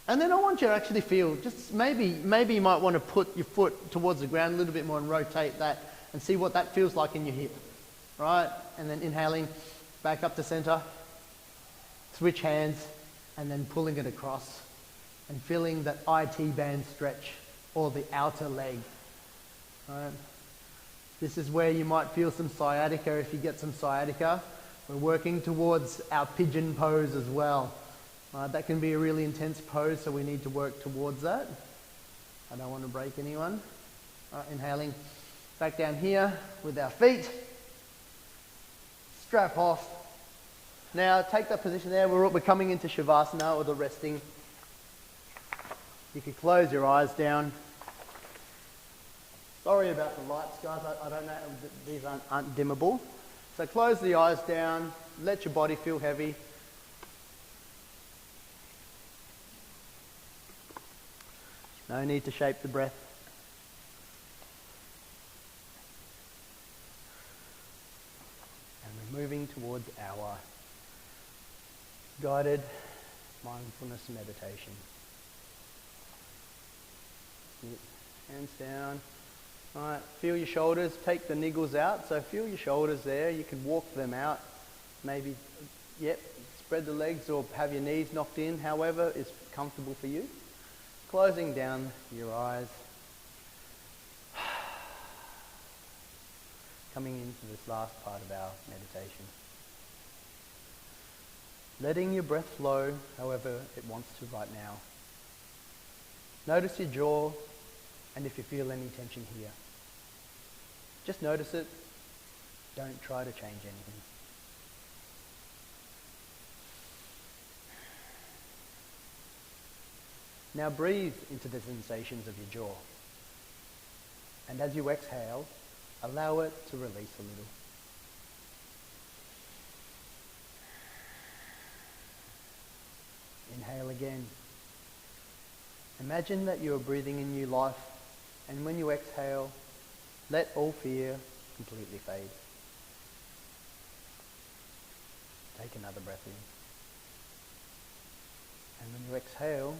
And then I want you to actually feel, just maybe you might want to put your foot towards the ground a little bit more and rotate that and see what that feels like in your hip, right? And then inhaling, back up to center, switch hands, and then pulling it across and feeling that IT band stretch or the outer leg, right? This is where you might feel some sciatica if you get some sciatica. We're working towards our pigeon pose as well. That can be a really intense pose, so we need to work towards that. I don't want to break anyone. Inhaling back down here with our feet. Strap off. Now take that position there. We're coming into Savasana, or the resting. You can close your eyes down. Sorry about the lights, guys. I don't know, these aren't dimmable. So close the eyes down, let your body feel heavy. No need to shape the breath. And we're moving towards our guided mindfulness meditation. Hands down. All right, feel your shoulders, take the niggles out. So feel your shoulders there. You can walk them out. Maybe, spread the legs or have your knees knocked in, however is comfortable for you. Closing down your eyes. Coming into this last part of our meditation. Letting your breath flow however it wants to right now. Notice your jaw and if you feel any tension here. Just notice it. Don't try to change anything. Now breathe into the sensations of your jaw. And as you exhale, allow it to release a little. Inhale again. Imagine that you are breathing in new life, and when you exhale, let all fear completely fade. Take another breath in. And when you exhale,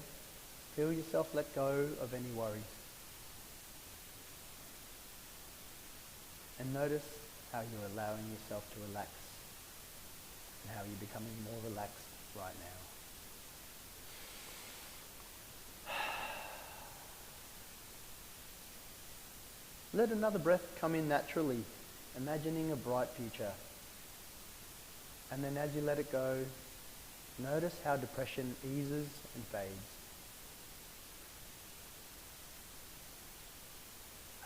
feel yourself let go of any worries. And notice how you're allowing yourself to relax and how you're becoming more relaxed right now. Let another breath come in naturally, imagining a bright future. And then as you let it go, notice how depression eases and fades.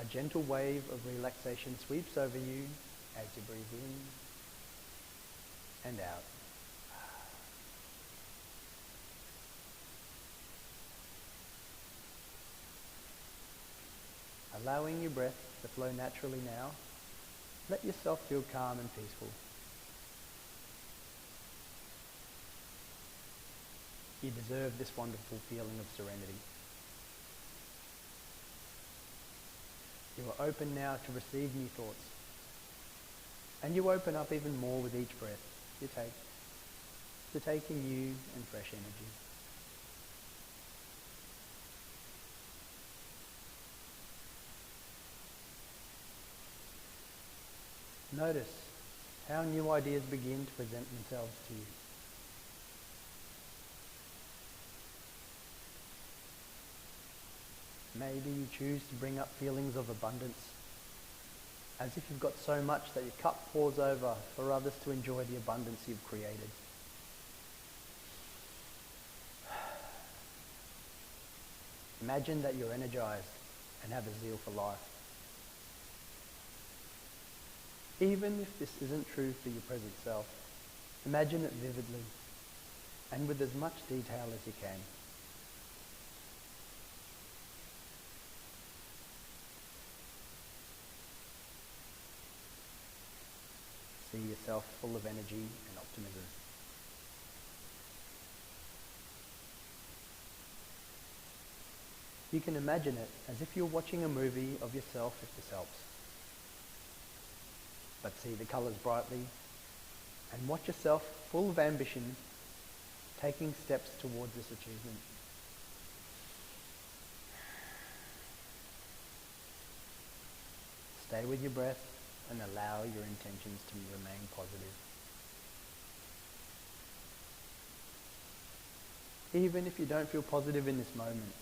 A gentle wave of relaxation sweeps over you as you breathe in and out. Allowing your breath to flow naturally now, let yourself feel calm and peaceful. You deserve this wonderful feeling of serenity. You are open now to receive new thoughts. And you open up even more with each breath you take, to take in new and fresh energy. Notice how new ideas begin to present themselves to you. Maybe you choose to bring up feelings of abundance, as if you've got so much that your cup pours over for others to enjoy the abundance you've created. Imagine that you're energized and have a zeal for life. Even if this isn't true for your present self, imagine it vividly and with as much detail as you can. See yourself full of energy and optimism. You can imagine it as if you're watching a movie of yourself, if this helps. But see the colours brightly and watch yourself full of ambition, taking steps towards this achievement. Stay with your breath and allow your intentions to remain positive. Even if you don't feel positive in this moment,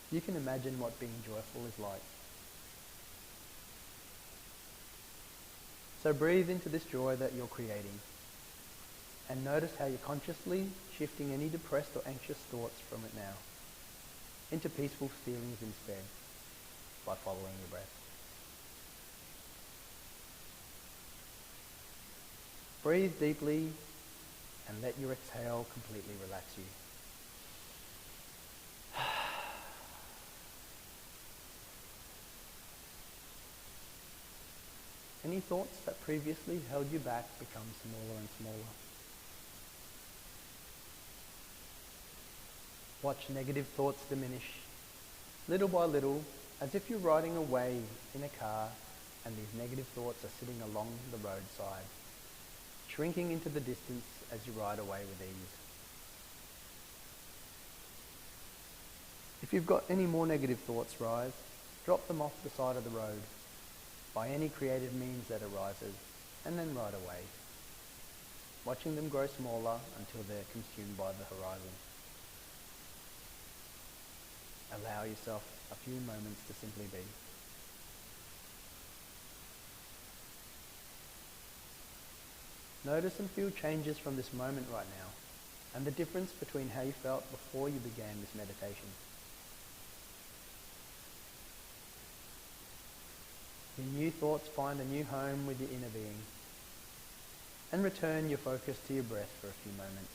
you can imagine what being joyful is like. So breathe into this joy that you're creating and notice how you're consciously shifting any depressed or anxious thoughts from it now into peaceful feelings instead by following your breath. Breathe deeply and let your exhale completely relax you. Any thoughts that previously held you back become smaller and smaller. Watch negative thoughts diminish, little by little, as if you're riding away in a car and these negative thoughts are sitting along the roadside, shrinking into the distance as you ride away with ease. If you've got any more negative thoughts rise, drop them off the side of the road by any creative means that arises, and then ride away, watching them grow smaller until they're consumed by the horizon. Allow yourself a few moments to simply be. Notice and feel changes from this moment right now, and the difference between how you felt before you began this meditation. Your new thoughts find a new home with your inner being, and return your focus to your breath for a few moments.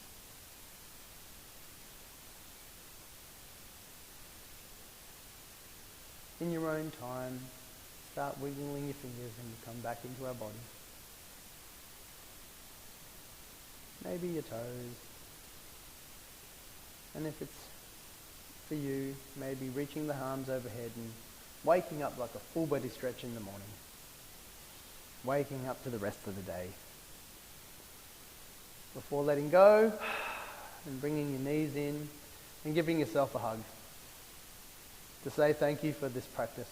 In your own time, start wiggling your fingers and you come back into our body. Maybe your toes. And if it's for you, maybe reaching the arms overhead and waking up like a full body stretch in the morning. Waking up to the rest of the day. Before letting go and bringing your knees in and giving yourself a hug to say thank you for this practice.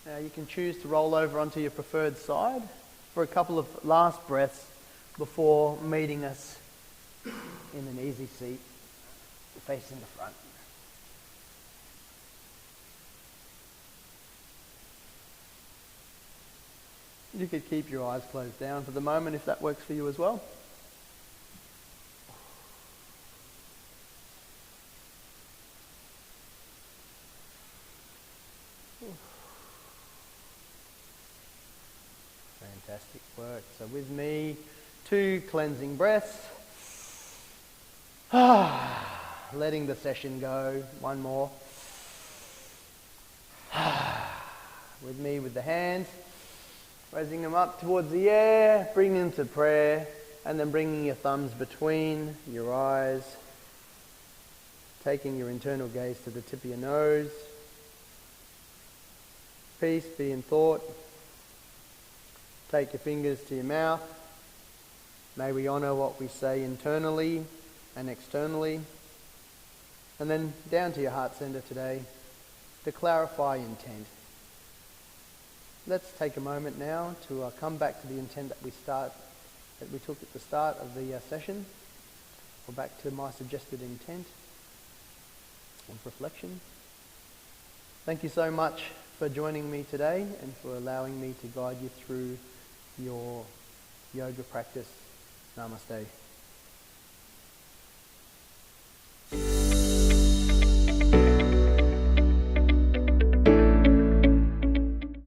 Now you can choose to roll over onto your preferred side for a couple of last breaths before meeting us in an easy seat facing the front. You could keep your eyes closed down for the moment if that works for you as well. Fantastic work. So with me, 2 cleansing breaths. Letting the session go. 1 more. With me with the hands. Raising them up towards the air, bring them to prayer, and then bringing your thumbs between your eyes, taking your internal gaze to the tip of your nose. Peace be in thought. Take your fingers to your mouth. May we honour what we say internally and externally. And then down to your heart centre today to clarify intent. Let's take a moment now to come back to the intent that we took at the start of the session. Or back to my suggested intent of reflection. Thank you so much for joining me today and for allowing me to guide you through your yoga practice. Namaste.